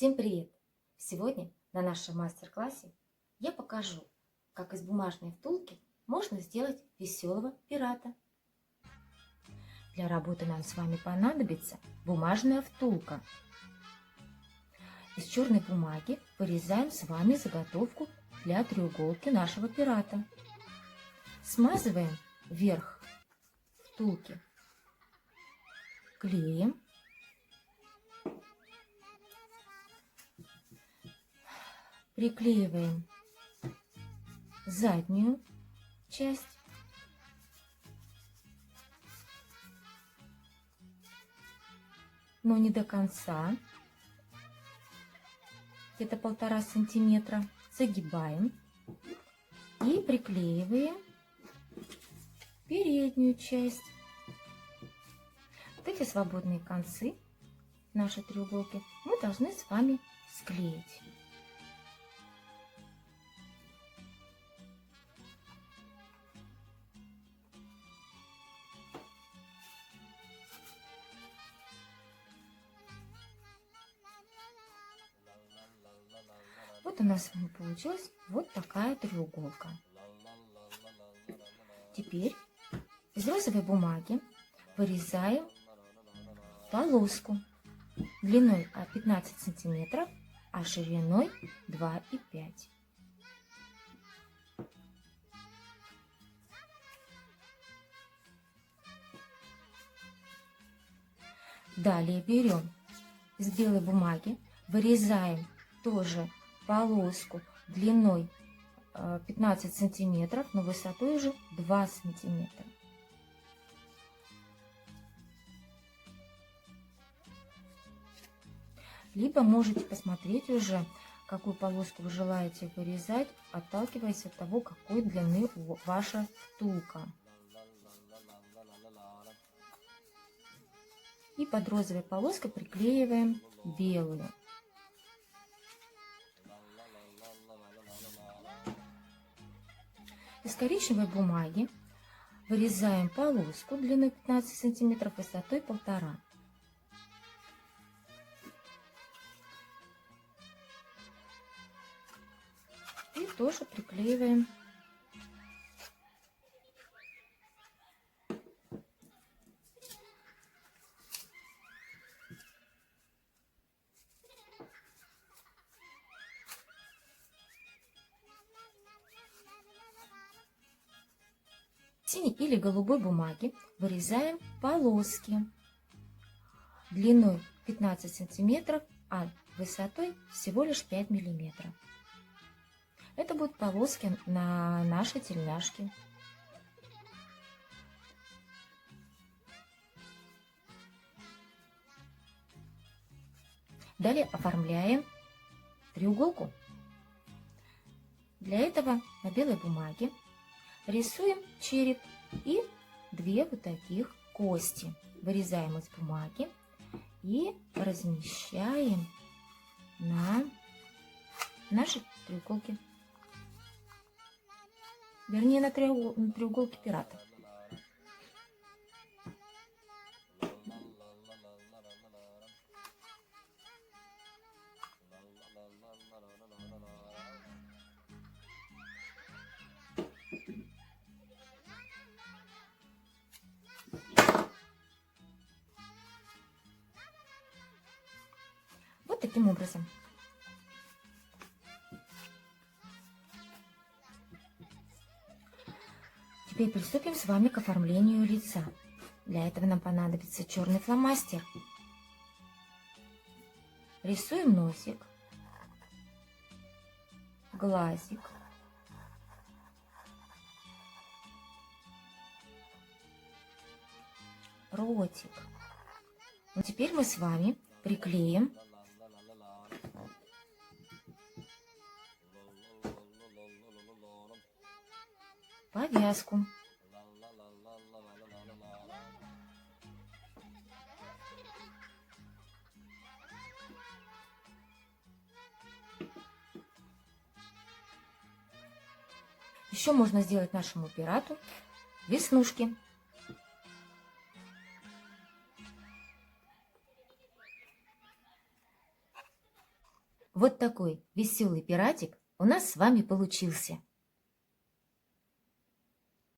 Всем привет! Сегодня на нашем мастер-классе я покажу, как из бумажной втулки можно сделать веселого пирата. Для работы нам с вами понадобится бумажная втулка. Из черной бумаги вырезаем с вами заготовку для треуголки нашего пирата. Смазываем верх втулки клеем. Приклеиваем заднюю часть. Но не до конца. Где-то 1,5 сантиметра. Загибаем. И приклеиваем переднюю часть. Вот эти свободные концы нашей треуголки мы должны с вами склеить. Вот у нас с вами получилась вот такая треуголка. Теперь из розовой бумаги вырезаем полоску длиной 15 сантиметров, а шириной 2,5. Далее берем из белой бумаги, вырезаем тоже полоску длиной 15 сантиметров, но высотой уже 2 сантиметра. Либо можете посмотреть уже, какую полоску вы желаете вырезать, отталкиваясь от того, какой длины ваша втулка. И под розовой полоской приклеиваем белую. Из коричневой бумаги вырезаем полоску длиной 15 сантиметров, высотой 1,5. И тоже приклеиваем . Синей или голубой бумаги вырезаем полоски длиной 15 сантиметров, а высотой всего лишь 5 миллиметров. Это будут полоски на нашей тельняшке. Далее оформляем треуголку. Для этого на белой бумаге рисуем череп и 2 вот таких кости. Вырезаем из бумаги и размещаем на нашей треуголке. Вернее, на треуголке пирата. Вот таким образом. Теперь приступим с вами к оформлению лица. Для этого нам понадобится черный фломастер. Рисуем носик, глазик, ротик. Но теперь мы с вами приклеим повязку. Еще можно сделать нашему пирату веснушки. Вот такой веселый пиратик у нас с вами получился.